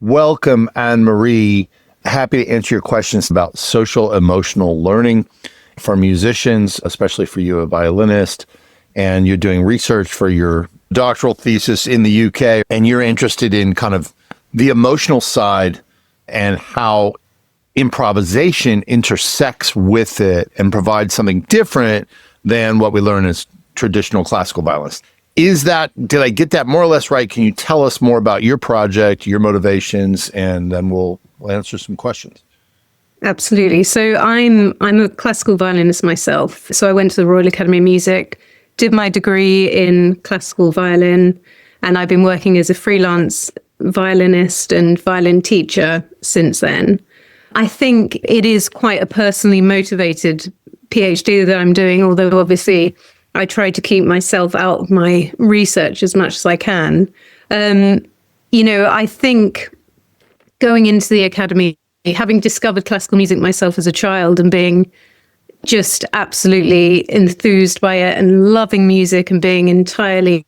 Welcome, Anne-Marie. Happy to answer your questions about social emotional learning for musicians, especially for you, a violinist, and you're doing research for your doctoral thesis in the UK, and you're interested in kind of the emotional side and how improvisation intersects with it and provides something different than what we learn as traditional classical violinists. Did I get that more or less right? Can you tell us more about your project, your motivations, and then we'll answer some questions. Absolutely. So I'm a classical violinist myself. So I went to the Royal Academy of Music, did my degree in classical violin, and I've been working as a freelance violinist and violin teacher since then. I think it is quite a personally motivated PhD that I'm doing, although obviously I try to keep myself out of my research as much as I can. I think going into the academy, having discovered classical music myself as a child and being just absolutely enthused by it and loving music and being entirely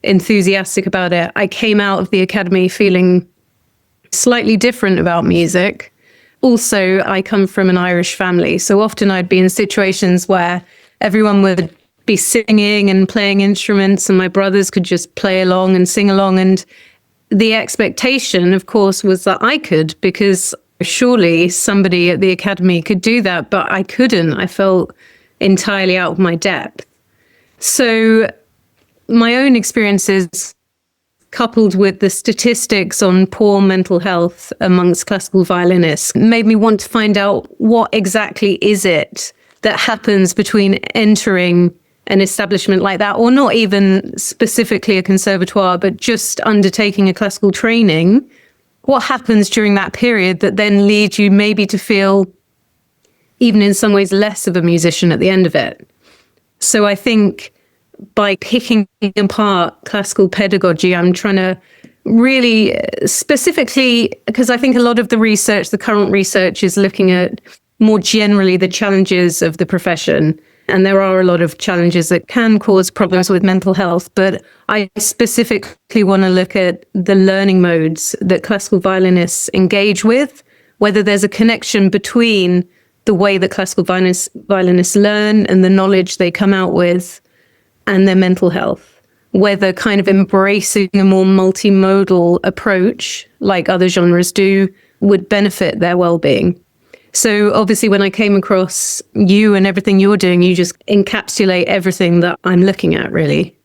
enthusiastic about it, I came out of the academy feeling slightly different about music. Also, I come from an Irish family, so often I'd be in situations where everyone would be singing and playing instruments and my brothers could just play along and sing along. And the expectation, of course, was that I could, because surely somebody at the academy could do that, but I couldn't. I felt entirely out of my depth. So my own experiences, coupled with the statistics on poor mental health amongst classical violinists, made me want to find out what exactly is it that happens between entering an establishment like that, or not even specifically a conservatoire, but just undertaking a classical training. What happens during that period that then leads you maybe to feel even in some ways less of a musician at the end of it? So I think by picking apart classical pedagogy, I'm trying to really specifically, because I think a lot of the current research is looking at more generally the challenges of the profession. And there are a lot of challenges that can cause problems with mental health. But I specifically want to look at the learning modes that classical violinists engage with, whether there's a connection between the way that classical violinists learn and the knowledge they come out with and their mental health, whether kind of embracing a more multimodal approach like other genres do would benefit their well-being. So obviously when I came across you and everything you're doing, you just encapsulate everything that I'm looking at, really.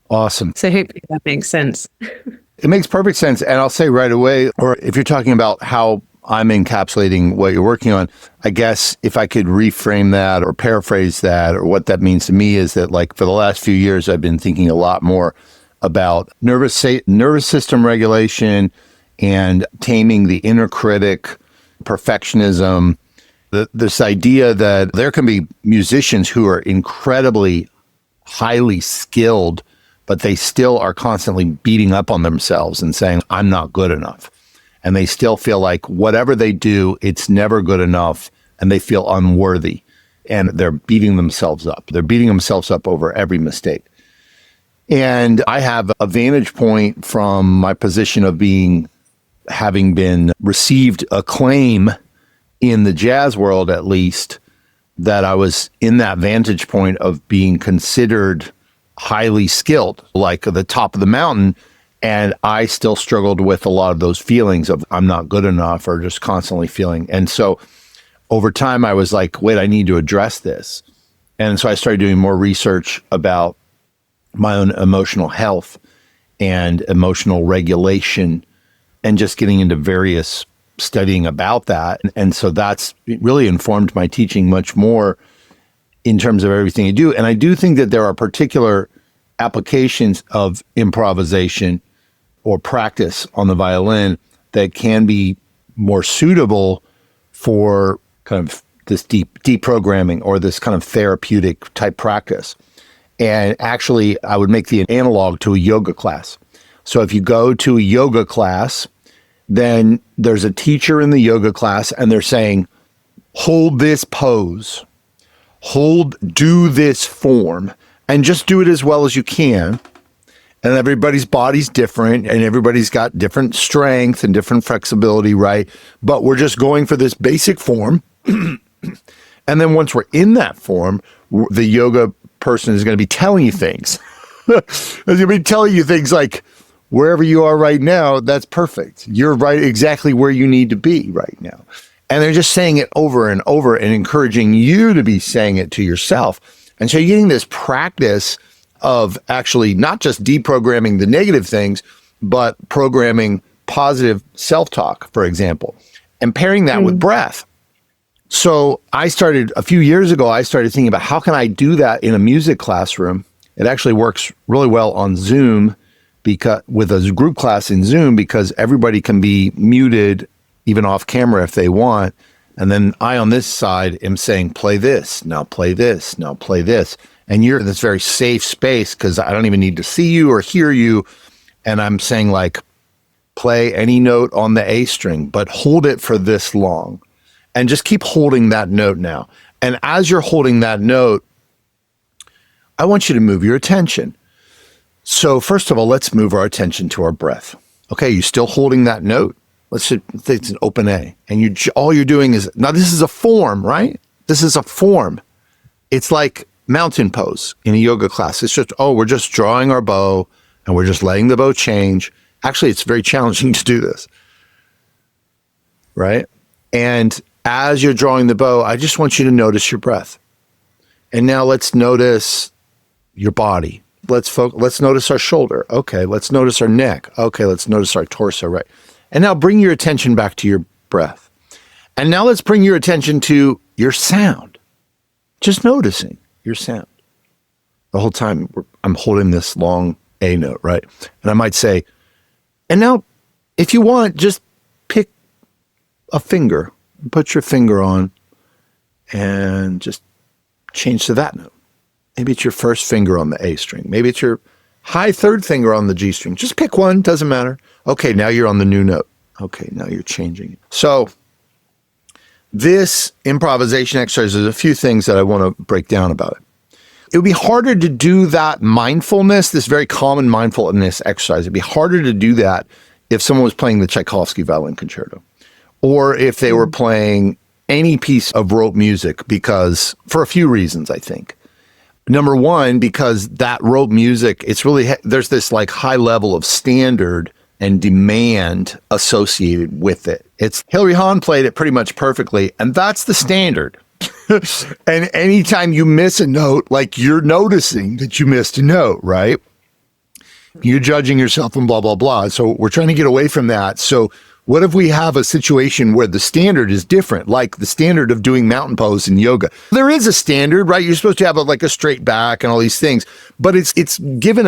Awesome. So hopefully that makes sense. It makes perfect sense. And I'll say right away, or if you're talking about how I'm encapsulating what you're working on, I guess if I could reframe that or paraphrase that, or what that means to me is that, like, for the last few years, I've been thinking a lot more about nervous system regulation and taming the inner critic, perfectionism, this idea that there can be musicians who are incredibly highly skilled, but they still are constantly beating up on themselves and saying, I'm not good enough. And they still feel like whatever they do, it's never good enough, and they feel unworthy. And they're beating themselves up. They're beating themselves up over every mistake. And I have a vantage point from my position of having been received acclaim in the jazz world, at least, that I was in that vantage point of being considered highly skilled, like at the top of the mountain. And I still struggled with a lot of those feelings of I'm not good enough, or just constantly feeling. And so over time, I was like, wait, I need to address this. And so I started doing more research about my own emotional health and emotional regulation, and just getting into various studying about that. And so that's really informed my teaching much more in terms of everything I do. And I do think that there are particular applications of improvisation or practice on the violin that can be more suitable for kind of this deprogramming or this kind of therapeutic type practice. And actually, I would make the analog to a yoga class. So if you go to a yoga class, then there's a teacher in the yoga class and they're saying, hold this pose, do this form, and just do it as well as you can. And everybody's body's different and everybody's got different strength and different flexibility, right? But we're just going for this basic form. And then once we're in that form, the yoga person is going to be telling you things. It's going to be telling you things like, wherever you are right now, that's perfect. You're right exactly where you need to be right now. And they're just saying it over and over and encouraging you to be saying it to yourself. And so you're getting this practice of actually not just deprogramming the negative things, but programming positive self-talk, for example, and pairing that with breath. So a few years ago, I started thinking about how can I do that in a music classroom. It actually works really well on Zoom, because with a group class in Zoom, because everybody can be muted even off camera if they want. And then I on this side am saying, play this, now play this, now play this. And you're in this very safe space because I don't even need to see you or hear you. And I'm saying like, play any note on the A string, but hold it for this long. And just keep holding that note now. And as you're holding that note, I want you to move your attention. So first of all, let's move our attention to our breath. Okay, you're still holding that note. Let's say it's an open A. And all you're doing is, now this is a form, right? This is a form. It's like mountain pose in a yoga class. It's just, we're just drawing our bow and we're just letting the bow change. Actually, it's very challenging to do this, right? And as you're drawing the bow, I just want you to notice your breath. And now let's notice your body. Let's notice our shoulder. Okay, let's notice our neck. Okay, let's notice our torso, right? And now bring your attention back to your breath. And now let's bring your attention to your sound. Just noticing your sound. The whole time I'm holding this long A note, right? And I might say, and now if you want, just pick a finger. Put your finger on and just change to that note. Maybe it's your first finger on the A string. Maybe it's your high third finger on the G string. Just pick one, doesn't matter. Okay, now you're on the new note. Okay, now you're changing it. So this improvisation exercise, there's a few things that I want to break down about it. It would be harder to do that mindfulness, this very common mindfulness exercise. It'd be harder to do that if someone was playing the Tchaikovsky Violin Concerto, or if they were playing any piece of rote music, because for a few reasons, I think. Number one, because that rote music, it's really, there's this like high level of standard and demand associated with it. Hilary Hahn played it pretty much perfectly, and that's the standard. And anytime you miss a note, like you're noticing that you missed a note, right? You're judging yourself and blah, blah, blah. So we're trying to get away from that. So what if we have a situation where the standard is different, like the standard of doing mountain pose in yoga? There is a standard, right? You're supposed to have like a straight back and all these things, but it's assumed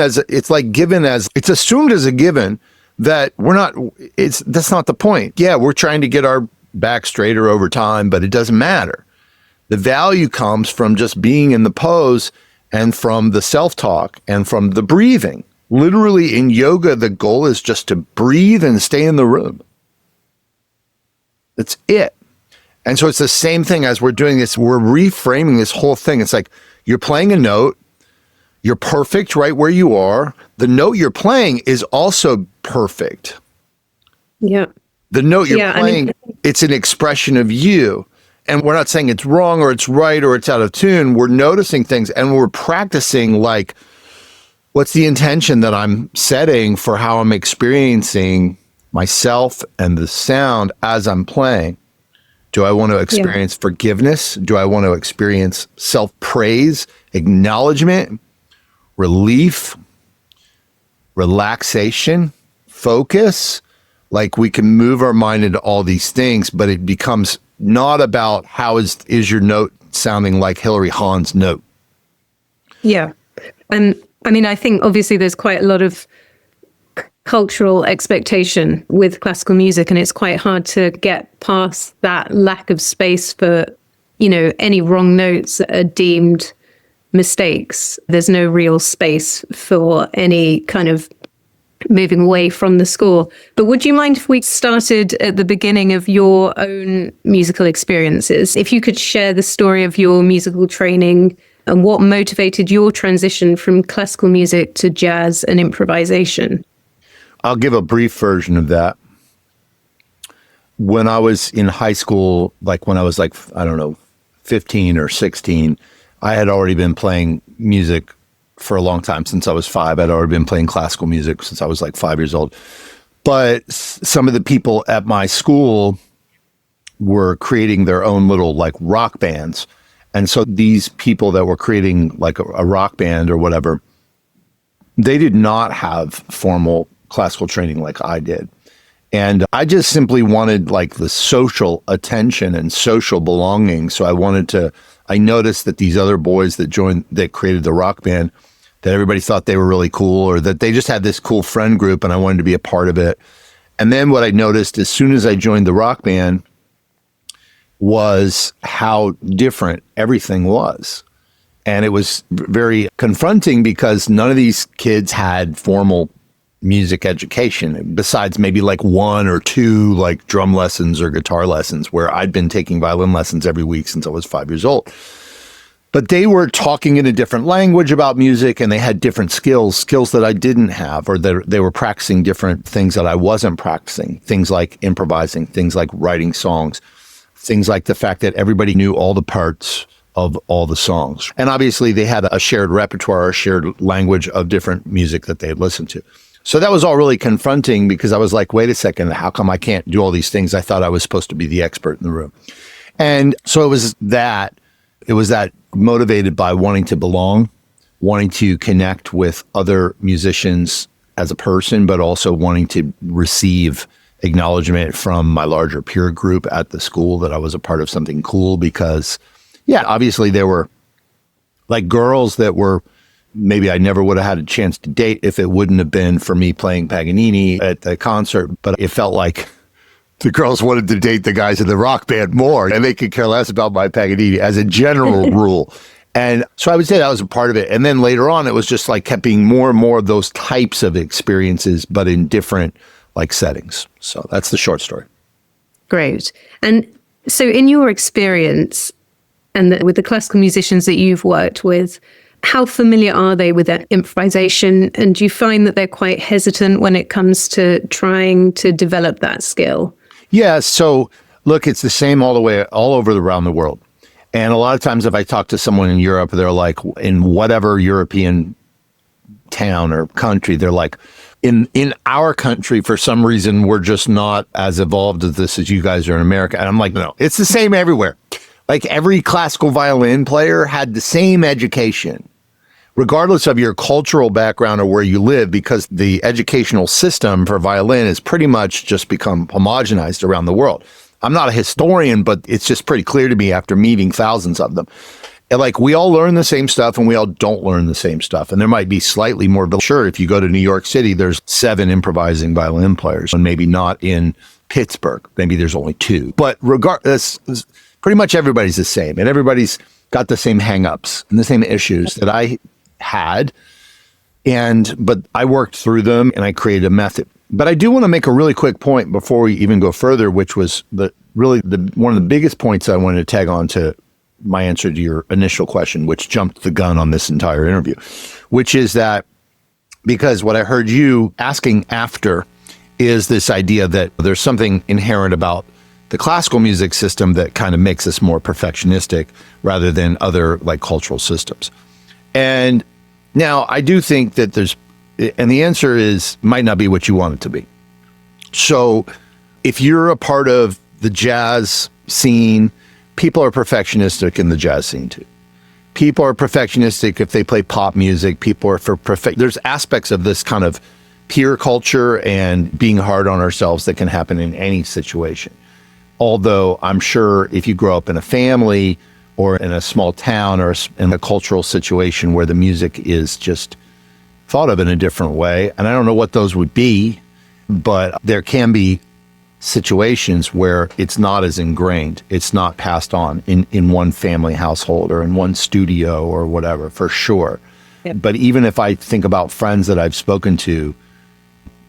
as a given that that's not the point. Yeah, we're trying to get our back straighter over time, but it doesn't matter. The value comes from just being in the pose and from the self-talk and from the breathing. Literally in yoga, the goal is just to breathe and stay in the room. That's it. And so it's the same thing as we're doing this. We're reframing this whole thing. It's like you're playing a note. You're perfect right where you are. The note you're playing is also perfect. Yeah. The note you're playing, it's an expression of you. And we're not saying it's wrong or it's right or it's out of tune. We're noticing things and we're practicing like, what's the intention that I'm setting for how I'm experiencing myself and the sound as I'm playing? Do I want to experience forgiveness? Do I want to experience self-praise, acknowledgement, relief, relaxation, focus? Like we can move our mind into all these things, but it becomes not about how is your note sounding like Hilary Hahn's note. Yeah. And I mean, I think obviously there's quite a lot of cultural expectation with classical music, and it's quite hard to get past that lack of space for, any wrong notes that are deemed mistakes. There's no real space for any kind of moving away from the score. But would you mind if we started at the beginning of your own musical experiences? If you could share the story of your musical training and what motivated your transition from classical music to jazz and improvisation? I'll give a brief version of that. When I was in high school, like when I was like, I don't know, 15 or 16, I had already been playing music for a long time. Since I was 5, I'd already been playing classical music since I was like 5 years old. But some of the people at my school were creating their own little like rock bands. And so these people that were creating like a rock band or whatever, they did not have formal classical training like I did. And I just simply wanted like the social attention and social belonging. So I noticed that these other boys that created the rock band, that everybody thought they were really cool, or that they just had this cool friend group and I wanted to be a part of it. And then what I noticed as soon as I joined the rock band was how different everything was. And it was very confronting because none of these kids had formal music education, besides maybe like 1 or 2 like drum lessons or guitar lessons, where I'd been taking violin lessons every week since I was 5 years old. But they were talking in a different language about music, and they had different skills that I didn't have, or that they were practicing different things that I wasn't practicing, things like improvising, things like writing songs, things like the fact that everybody knew all the parts of all the songs. And obviously they had a shared repertoire, a shared language of different music that they had listened to. So that was all really confronting because I was like, wait a second, how come I can't do all these things? I thought I was supposed to be the expert in the room. And so it was that motivated by wanting to belong, wanting to connect with other musicians as a person, but also wanting to receive acknowledgement from my larger peer group at the school that I was a part of something cool. Because, yeah, obviously there were like girls that were maybe I never would have had a chance to date if it wouldn't have been for me playing Paganini at the concert. But it felt like the girls wanted to date the guys in the rock band more, and they could care less about my Paganini as a general rule. And so I would say that was a part of it. And then later on, it was just like kept being more and more of those types of experiences, but in different like settings. So that's the short story. Great. And so in your experience and with the classical musicians that you've worked with, how familiar are they with that improvisation? And do you find that they're quite hesitant when it comes to trying to develop that skill? Yeah. So look, it's the same all over around the world. And a lot of times if I talk to someone in Europe, they're like, in whatever European town or country, they're like, in our country, for some reason, we're just not as evolved as this as you guys are in America. And I'm like, no, it's the same everywhere. Like every classical violin player had the same education, regardless of your cultural background or where you live, because the educational system for violin has pretty much just become homogenized around the world. I'm not a historian, but it's just pretty clear to me after meeting thousands of them. And like we all learn the same stuff and we all don't learn the same stuff. And there might be slightly more, but sure, if you go to New York City, there's 7 improvising violin players, and maybe not in Pittsburgh. Maybe there's only 2. But regardless, pretty much everybody's the same, and everybody's got the same hangups and the same issues that I had. But I worked through them and I created a method. But I do want to make a really quick point before we even go further, which was one of the biggest points I wanted to tag on to my answer to your initial question, which jumped the gun on this entire interview, which is that because what I heard you asking after is this idea that there's something inherent about the classical music system that kind of makes us more perfectionistic rather than other like cultural systems. And now I do think that and the answer might not be what you want it to be. So if you're a part of the jazz scene, people are perfectionistic in the jazz scene too. People are perfectionistic if they play pop music. People are there's aspects of this kind of peer culture and being hard on ourselves that can happen in any situation. Although I'm sure if you grow up in a family or in a small town or in a cultural situation where the music is just thought of in a different way, and I don't know what those would be, but there can be situations where it's not as ingrained, it's not passed on in one family household or in one studio or whatever, for sure. Yep. But even if I think about friends that I've spoken to,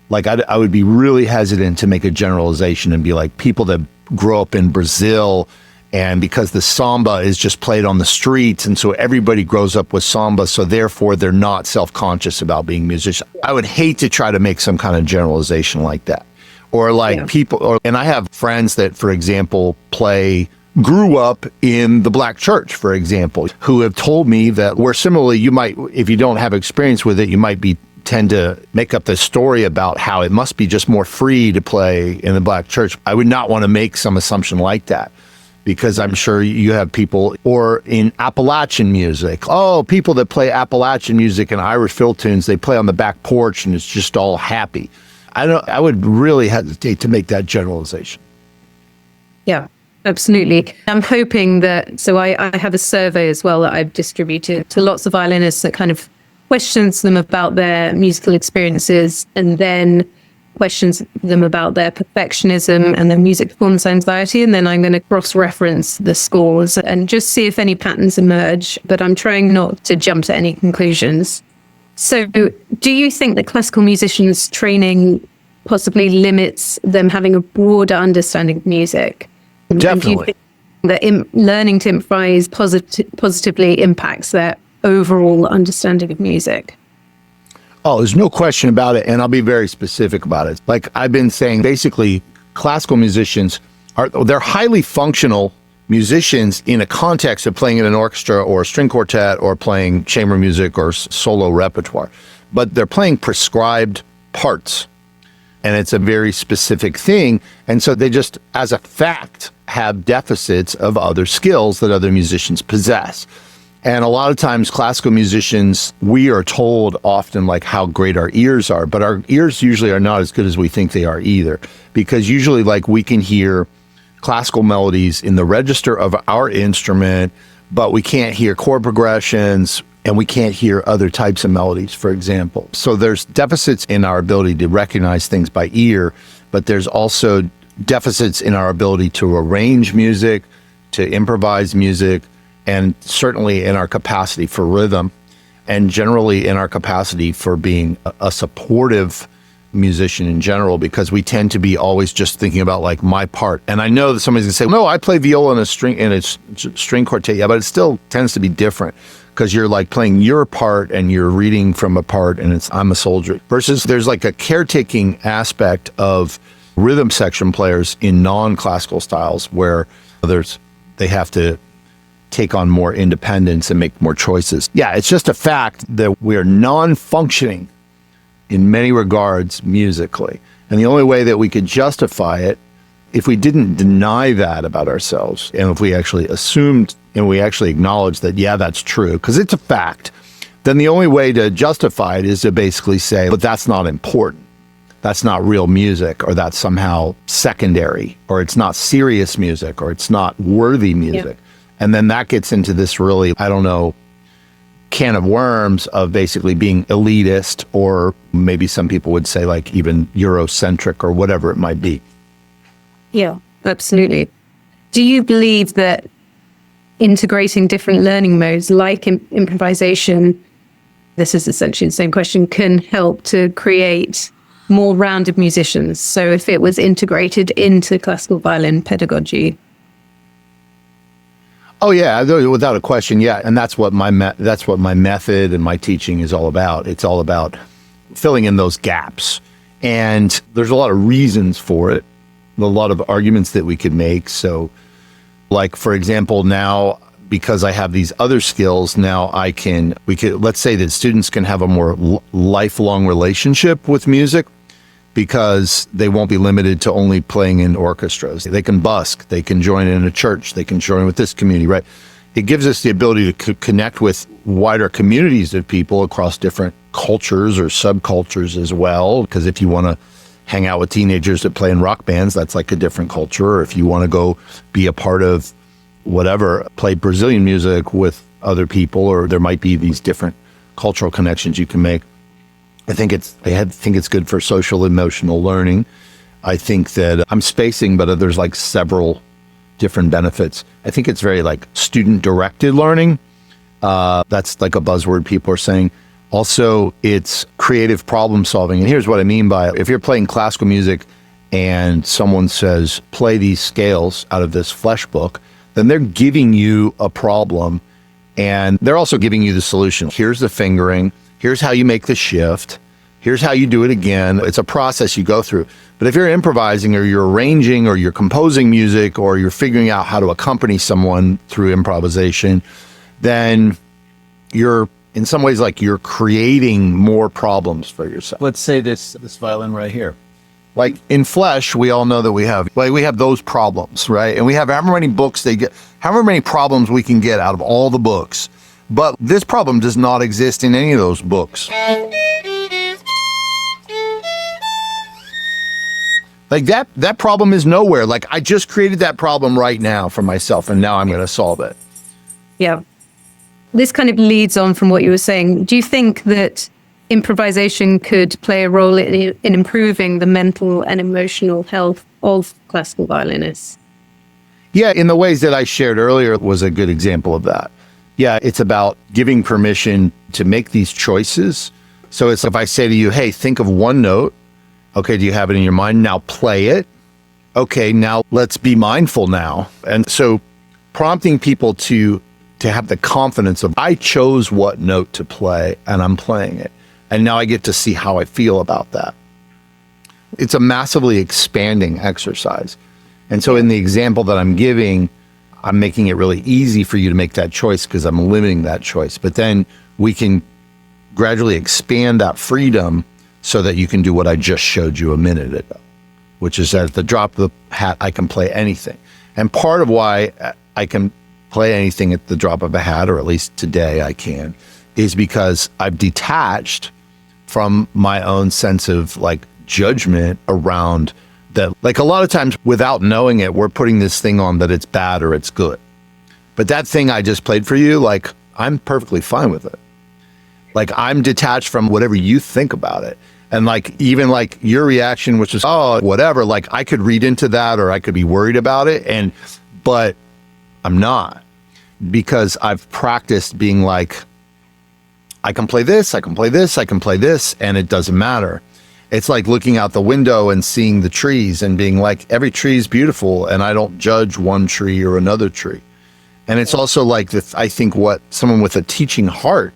like I would be really hesitant to make a generalization and be like, people that grow up in Brazil And because the samba is just played on the streets, and so everybody grows up with samba, so therefore they're not self-conscious about being musicians. I would hate to try to make some kind of generalization like that. Or like and I have friends that, for example, grew up in the black church, for example, who have told me that where similarly you might, if you don't have experience with it, you might tend to make up the story about how it must be just more free to play in the black church. I would not want to make some assumption like that, because I'm sure you have people, or in Appalachian music, people that play Appalachian music and Irish fill tunes, they play on the back porch and it's just all happy. I would really hesitate to make that generalization. Yeah, absolutely. I'm hoping that, so I have a survey as well that I've distributed to lots of violinists that kind of questions them about their musical experiences, and then questions them about their perfectionism and their music performance anxiety. And then I'm going to cross-reference the scores and just see if any patterns emerge, but I'm trying not to jump to any conclusions. So do you think that classical musicians' training possibly limits them having a broader understanding of music? Definitely. And do you think that learning to improvise positively impacts their overall understanding of music? Oh, there's no question about it, and I'll be very specific about it. Like I've been saying, basically, classical musicians they're highly functional musicians in a context of playing in an orchestra or a string quartet or playing chamber music or solo repertoire. But they're playing prescribed parts, and it's a very specific thing. And so they just, as a fact, have deficits of other skills that other musicians possess. And a lot of times classical musicians, we are told often like how great our ears are, but our ears usually are not as good as we think they are either. Because usually like we can hear classical melodies in the register of our instrument, but we can't hear chord progressions and we can't hear other types of melodies, for example. So there's deficits in our ability to recognize things by ear, but there's also deficits in our ability to arrange music, to improvise music, and certainly in our capacity for rhythm, and generally in our capacity for being a supportive musician in general, because we tend to be always just thinking about like my part. And I know that somebody's gonna say, no, I play viola in a string quartet. Yeah, but it still tends to be different because you're like playing your part and you're reading from a part and it's I'm a soldier. Versus there's like a caretaking aspect of rhythm section players in non-classical styles where they have to take on more independence and make more choices. Yeah, it's just a fact that we're non-functioning in many regards musically. And the only way that we could justify it, if we didn't deny that about ourselves, and if we actually assumed and we actually acknowledged that, yeah, that's true, because it's a fact, then the only way to justify it is to basically say, but that's not important. That's not real music, or that's somehow secondary, or it's not serious music, or it's not worthy music. Yep. And then that gets into this really, can of worms of basically being elitist, or maybe some people would say like even Eurocentric or whatever it might be. Yeah, absolutely. Do you believe that integrating different learning modes like improvisation, this is essentially the same question, can help to create more rounded musicians? So if it was integrated into classical violin pedagogy? Oh yeah, without a question, yeah, and that's what my method and my teaching is all about. It's all about filling in those gaps, and there's a lot of reasons for it, a lot of arguments that we could make. So, like for example, now because I have these other skills, now let's say that students can have a more lifelong relationship with music, because they won't be limited to only playing in orchestras. They can busk, they can join in a church, they can join with this community, right? It gives us the ability to connect with wider communities of people across different cultures or subcultures as well. Because if you want to hang out with teenagers that play in rock bands, that's like a different culture. Or if you want to go be a part of whatever, play Brazilian music with other people, or there might be these different cultural connections you can make. I think it's good for social emotional learning. I think that I'm spacing, but there's like several different benefits. I think it's very like student directed learning. That's like a buzzword people are saying. Also, it's creative problem solving. And here's what I mean by it. If you're playing classical music and someone says, play these scales out of this flesh book, then they're giving you a problem and they're also giving you the solution. Here's the fingering. Here's how you make the shift. Here's how you do it again. It's a process you go through. But if you're improvising or you're arranging or you're composing music or you're figuring out how to accompany someone through improvisation, then you're in some ways like you're creating more problems for yourself. Let's say this violin right here. Like in Flesh, we all know that we have those problems, right? And we have however many books however many problems we can get out of all the books. But this problem does not exist in any of those books. Like that problem is nowhere. Like I just created that problem right now for myself and now I'm going to solve it. Yeah. This kind of leads on from what you were saying. Do you think that improvisation could play a role in improving the mental and emotional health of classical violinists? Yeah, in the ways that I shared earlier was a good example of that. Yeah, it's about giving permission to make these choices. So it's if I say to you, hey, think of one note. Okay, do you have it in your mind? Now play it. Okay, now let's be mindful now. And so prompting people to have the confidence of, I chose what note to play and I'm playing it. And now I get to see how I feel about that. It's a massively expanding exercise. And so in the example that I'm giving, I'm making it really easy for you to make that choice because I'm limiting that choice. But then we can gradually expand that freedom so that you can do what I just showed you a minute ago, which is that at the drop of the hat, I can play anything. And part of why I can play anything at the drop of a hat, or at least today I can, is because I've detached from my own sense of like judgment around that. Like a lot of times without knowing it, we're putting this thing on that it's bad or it's good. But that thing I just played for you, like I'm perfectly fine with it. Like I'm detached from whatever you think about it. And like, even like your reaction, which is, oh, whatever, like I could read into that or I could be worried about it. But I'm not, because I've practiced being like, I can play this, I can play this, I can play this, and it doesn't matter. It's like looking out the window and seeing the trees and being like, every tree is beautiful and I don't judge one tree or another tree. And it's also like, I think what someone with a teaching heart,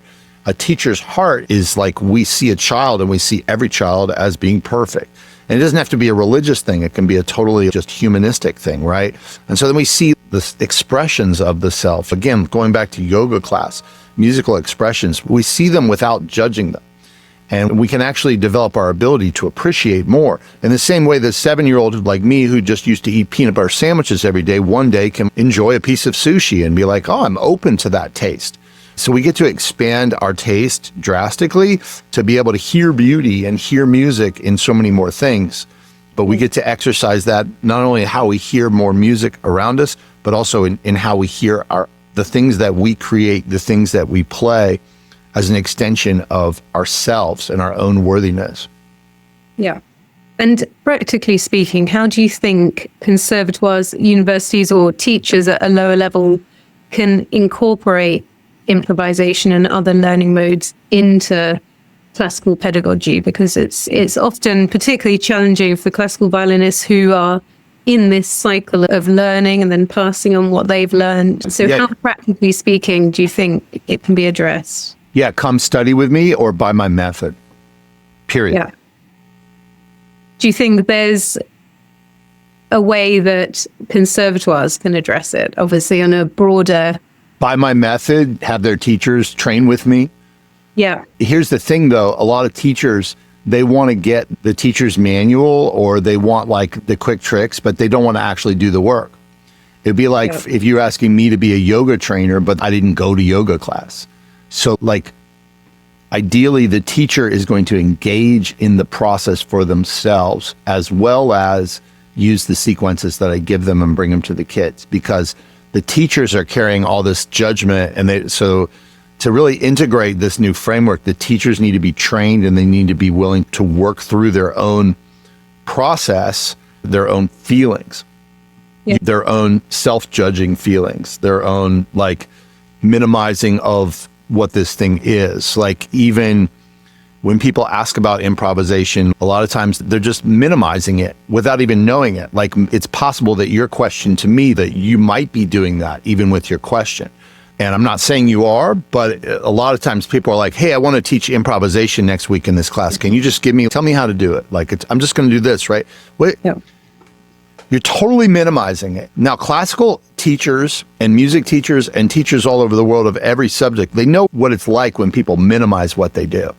a teacher's heart is like, we see a child and we see every child as being perfect. And it doesn't have to be a religious thing. It can be a totally just humanistic thing, right? And so then we see the expressions of the self. Again, going back to yoga class, musical expressions, we see them without judging them. And we can actually develop our ability to appreciate more. In the same way that 7-year-old like me, who just used to eat peanut butter sandwiches every day, one day can enjoy a piece of sushi and be like, oh, I'm open to that taste. So we get to expand our taste drastically to be able to hear beauty and hear music in so many more things. But we get to exercise that not only how we hear more music around us, but also in how we hear the things that we create, the things that we play as an extension of ourselves and our own worthiness. Yeah. And practically speaking, how do you think conservatoires, universities, or teachers at a lower level can incorporate improvisation and other learning modes into classical pedagogy? Because it's often particularly challenging for classical violinists who are in this cycle of learning and then passing on what they've learned. So how, practically speaking, do you think it can be addressed? Yeah, come study with me or by my method, period. Yeah. Do you think there's a way that conservatoires can address it, obviously on a broader... By my method, have their teachers train with me? Yeah. Here's the thing, though. A lot of teachers, they want to get the teacher's manual or they want like the quick tricks, but they don't want to actually do the work. It'd be like if you're asking me to be a yoga trainer, but I didn't go to yoga class. So like, ideally, the teacher is going to engage in the process for themselves, as well as use the sequences that I give them and bring them to the kids, because the teachers are carrying all this judgment. And so to really integrate this new framework, the teachers need to be trained and they need to be willing to work through their own process, their own feelings, their own self-judging feelings, their own like minimizing of what this thing is. Like even When people ask about improvisation, a lot of times they're just minimizing it without even knowing it. Like, it's possible that your question to me, that you might be doing that even with your question. And I'm not saying you are, but a lot of times people are like, hey, I want to teach improvisation next week in this class. Can you just tell me how to do it? Like, I'm just going to do this, right? Wait, Yeah. You're totally minimizing it. Now, classical teachers and music teachers and teachers all over the world of every subject, they know what it's like when people minimize what they do.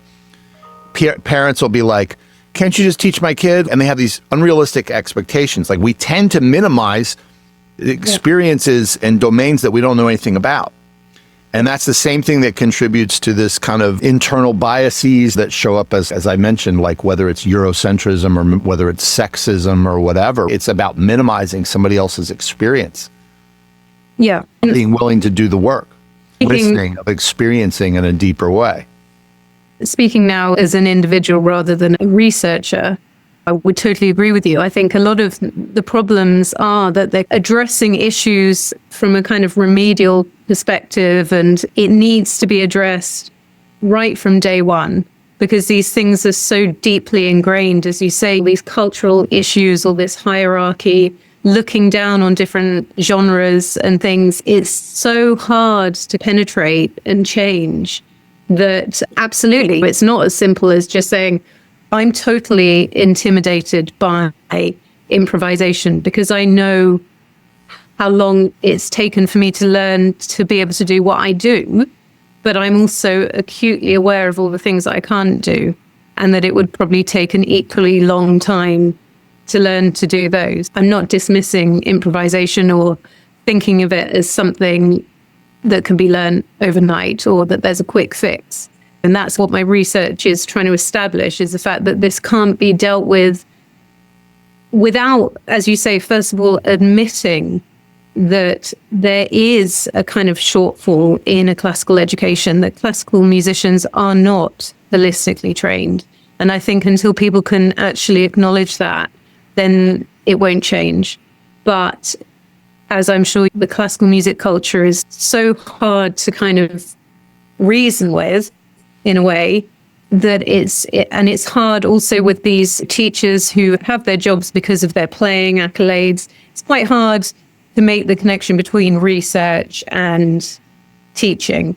Parents will be like, can't you just teach my kid? And they have these unrealistic expectations. Like, we tend to minimize experiences and domains that we don't know anything about. And that's the same thing that contributes to this kind of internal biases that show up as I mentioned, like whether it's Eurocentrism or whether it's sexism or whatever. It's about minimizing somebody else's experience. Yeah. Being willing to do the work, listening, experiencing in a deeper way. Speaking now as an individual rather than a researcher, I would totally agree with you. I think a lot of the problems are that they're addressing issues from a kind of remedial perspective, and it needs to be addressed right from day one, because these things are so deeply ingrained, as you say, these cultural issues or this hierarchy, looking down on different genres and things. It's so hard to penetrate and change that absolutely it's not as simple as just saying, I'm totally intimidated by improvisation because I know how long it's taken for me to learn to be able to do what I do, but I'm also acutely aware of all the things that I can't do, and that it would probably take an equally long time to learn to do those. I'm not dismissing improvisation or thinking of it as something that can be learned overnight or that there's a quick fix. And that's what my research is trying to establish, is the fact that this can't be dealt with without, as you say, first of all, admitting that there is a kind of shortfall in a classical education, that classical musicians are not holistically trained. And I think until people can actually acknowledge that, then it won't change. But as I'm sure the classical music culture is so hard to kind of reason with, in a way, that it's hard also with these teachers who have their jobs because of their playing accolades. It's quite hard to make the connection between research and teaching,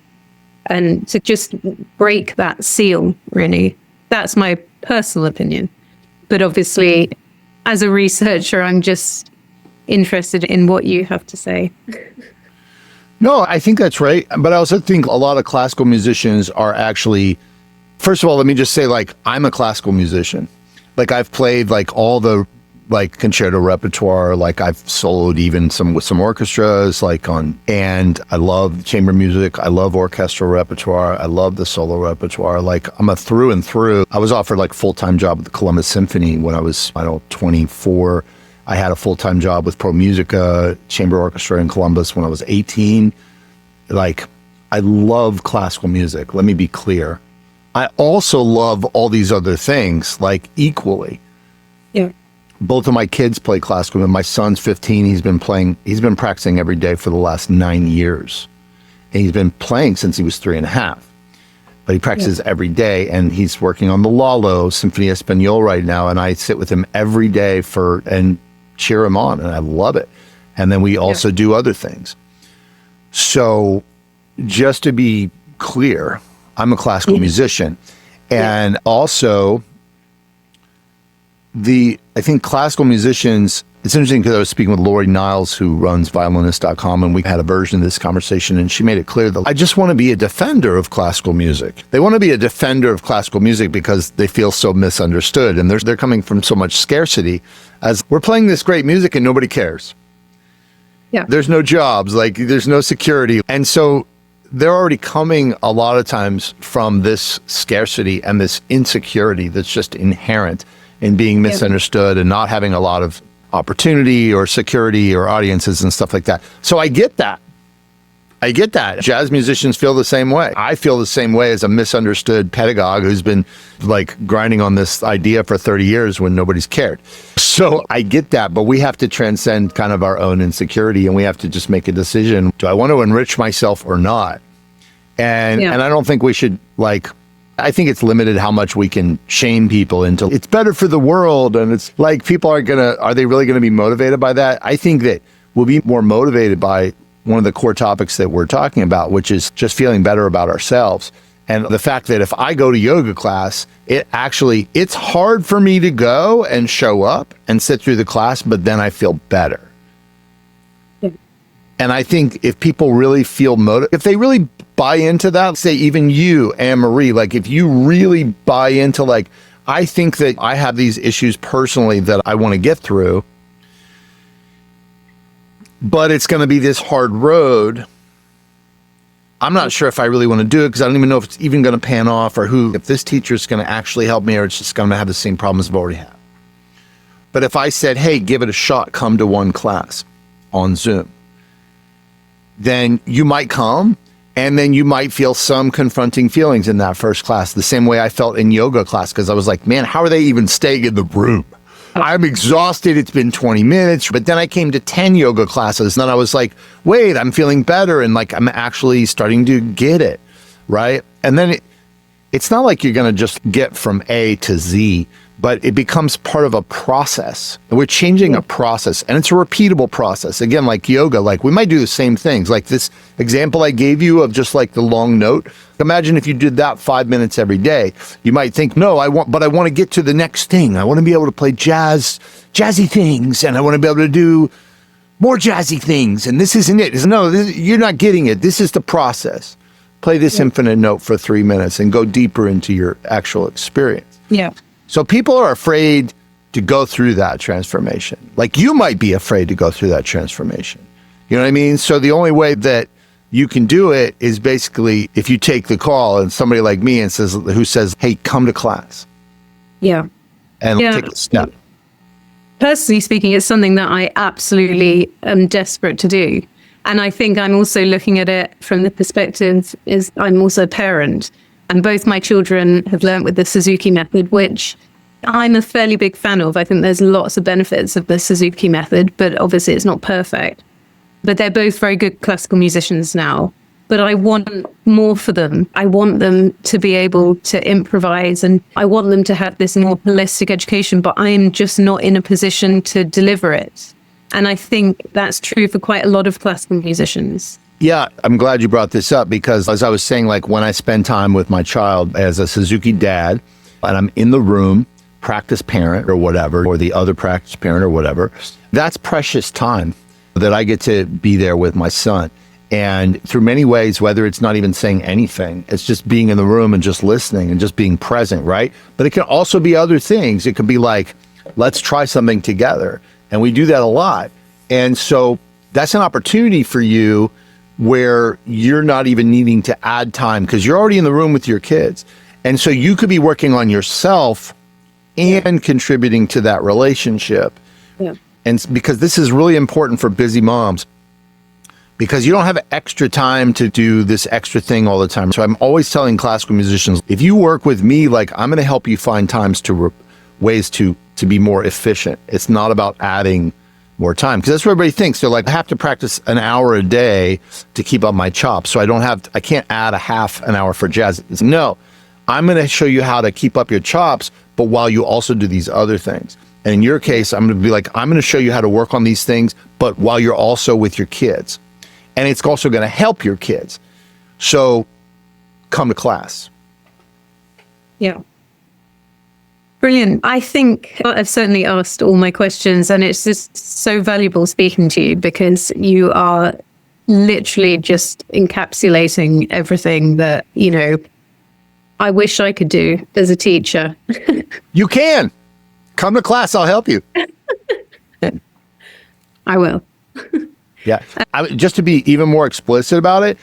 and to just break that seal, really. That's my personal opinion. But obviously, as a researcher, I'm just interested in what you have to say. No, I think that's right. But I also think a lot of classical musicians are actually, first of all, let me just say, like, I'm a classical musician. Like, I've played like all the like concerto repertoire, like I've soloed even with some orchestras, and I love chamber music. I love orchestral repertoire. I love the solo repertoire. Like, I'm a through and through. I was offered like full-time job at the Columbus Symphony when I was, 24. I had a full-time job with Pro Musica Chamber Orchestra in Columbus when I was 18. Like, I love classical music. Let me be clear. I also love all these other things, like, equally. Yeah. Both of my kids play classical. And my son's 15. He's been practicing every day for the last 9 years. And he's been playing since he was 3.5. But he practices every day, and he's working on the Lalo Symphony Espanol right now. And I sit with him every day and cheer him on, and I love it. And then we also do other things. So just to be clear, I'm a classical musician. And also, I think classical musicians, it's interesting because I was speaking with Lori Niles, who runs violinist.com, and we had a version of this conversation, and she made it clear that I just want to be a defender of classical music. They want to be a defender of classical music because they feel so misunderstood, and they're coming from so much scarcity, as we're playing this great music and nobody cares. Yeah. There's no jobs, like there's no security. And so they're already coming a lot of times from this scarcity and this insecurity that's just inherent in being misunderstood and not having a lot of opportunity or security or audiences and stuff like that. So I get that. Jazz musicians feel the same way. I feel the same way as a misunderstood pedagogue who's been like grinding on this idea for 30 years when nobody's cared. So I get that, but we have to transcend kind of our own insecurity, and we have to just make a decision. Do I want to enrich myself or not? And I don't think we should like I think it's limited how much we can shame people into it's better for the world. And it's like people are they really going to be motivated by that? I think that we'll be more motivated by one of the core topics that we're talking about, which is just feeling better about ourselves. And the fact that if I go to yoga class, it's hard for me to go and show up and sit through the class, but then I feel better. Yeah. And I think if people really feel if they really buy into that, say even you, Anne-Marie, like if you really buy into like, I think that I have these issues personally that I want to get through, but it's going to be this hard road. I'm not sure if I really want to do it because I don't even know if it's even going to pan off or if this teacher is going to actually help me or it's just going to have the same problems I've already had. But if I said, hey, give it a shot, come to one class on Zoom, then you might come. And then you might feel some confronting feelings in that first class, the same way I felt in yoga class, because I was like, man, how are they even staying in the room? I'm exhausted. It's been 20 minutes. But then I came to 10 yoga classes. And then I was like, wait, I'm feeling better. And like, I'm actually starting to get it. Right. And then it's not like you're going to just get from A to Z, but it becomes part of a process. We're changing a process, and it's a repeatable process. Again, like yoga, like we might do the same things. Like this example I gave you of just like the long note. Imagine if you did that 5 minutes every day. You might think, no, I want to get to the next thing. I want to be able to play jazzy things, and I want to be able to do more jazzy things. And this isn't it. You're not getting it. This is the process. Play this infinite note for 3 minutes and go deeper into your actual experience. Yeah. So people are afraid to go through that transformation. Like you might be afraid to go through that transformation. You know what I mean? So the only way that you can do it is basically if you take the call and somebody like me who says, hey, come to class. Yeah. And take a step. Personally speaking, it's something that I absolutely am desperate to do. And I think I'm also looking at it from the perspective is I'm also a parent. And both my children have learned with the Suzuki method, which I'm a fairly big fan of. I think there's lots of benefits of the Suzuki method, but obviously it's not perfect. But they're both very good classical musicians now. But I want more for them. I want them to be able to improvise, and I want them to have this more holistic education, but I'm just not in a position to deliver it. And I think that's true for quite a lot of classical musicians. Yeah, I'm glad you brought this up because as I was saying, like when I spend time with my child as a Suzuki dad and I'm in the room, practice parent or whatever, or the other practice parent or whatever, that's precious time that I get to be there with my son. And through many ways, whether it's not even saying anything, it's just being in the room and just listening and just being present, right? But it can also be other things. It could be like, let's try something together. And we do that a lot. And so that's an opportunity for you where you're not even needing to add time because you're already in the room with your kids. And so you could be working on yourself and contributing to that relationship. Yeah. And because this is really important for busy moms, because you don't have extra time to do this extra thing all the time. So I'm always telling classical musicians, if you work with me, like I'm going to help you find ways to be more efficient. It's not about adding more time, because that's what everybody thinks. They're like, I have to practice an hour a day to keep up my chops. So I can't add a half an hour for jazz. No, I'm going to show you how to keep up your chops, but while you also do these other things. And in your case, I'm going to be like, I'm going to show you how to work on these things, but while you're also with your kids. And it's also going to help your kids. So come to class. Yeah. Brilliant. I think I've certainly asked all my questions, and it's just so valuable speaking to you because you are literally just encapsulating everything that, I wish I could do as a teacher. You can. Come to class. I'll help you. I will. Yeah. Just to be even more explicit about it,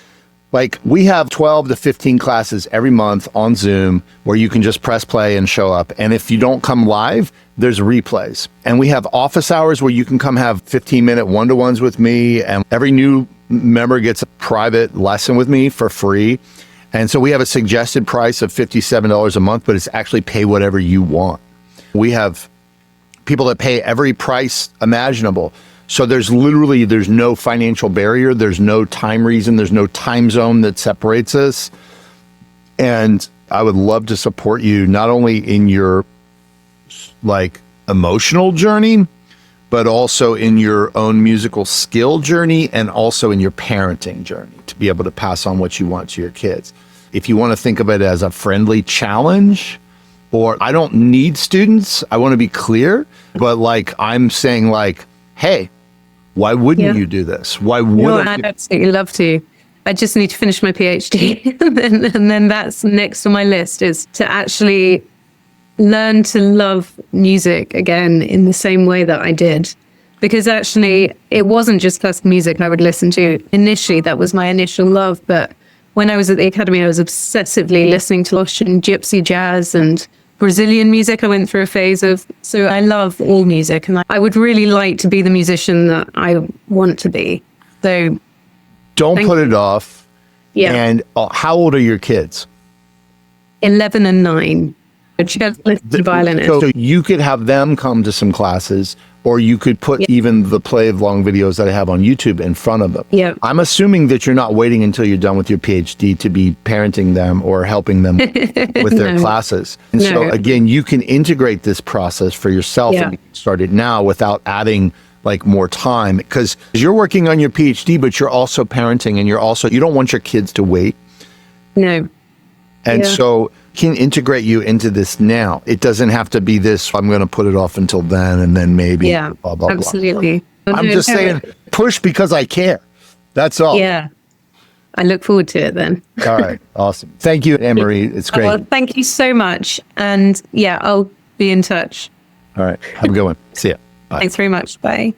like we have 12 to 15 classes every month on Zoom where you can just press play and show up. And if you don't come live, there's replays. And we have office hours where you can come have 15-minute one-to-ones with me. And every new member gets a private lesson with me for free. And so we have a suggested price of $57 a month, but it's actually pay whatever you want. We have people that pay every price imaginable. So there's no financial barrier. There's no time reason. There's no time zone that separates us. And I would love to support you not only in your like emotional journey, but also in your own musical skill journey and also in your parenting journey to be able to pass on what you want to your kids. If you want to think of it as a friendly challenge, or I don't need students, I want to be clear, but like I'm saying like, hey, why wouldn't you do this? Why wouldn't I'd absolutely love to. I just need to finish my PhD. and then that's next on my list, is to actually learn to love music again in the same way that I did. Because actually, it wasn't just classical music I would listen to. Initially, that was my initial love. But when I was at the academy, I was obsessively listening to Russian gypsy jazz and Brazilian music. I went through a phase of, so I love all music. And I would really like to be the musician that I want to be. So don't put it off. Yeah. And how old are your kids? 11 and 9. The violinist. So you could have them come to some classes, or you could put even the play of long videos that I have on YouTube in front of them. Yeah. I'm assuming that you're not waiting until you're done with your PhD to be parenting them or helping them with their classes. And so again, you can integrate this process for yourself and start it now without adding like more time, because you're working on your PhD, but you're also parenting, and you don't want your kids to wait. No. And so can integrate you into this now. It doesn't have to be this, I'm going to put it off until then and then maybe blah, blah, absolutely. blah. I'm just saying push because I care. That's all. Yeah. I look forward to it then. All right. Awesome. Thank you, Anne-Marie. It's great. Well, thank you so much. And I'll be in touch. All right. Have a good one. See ya. Bye. Thanks very much. Bye.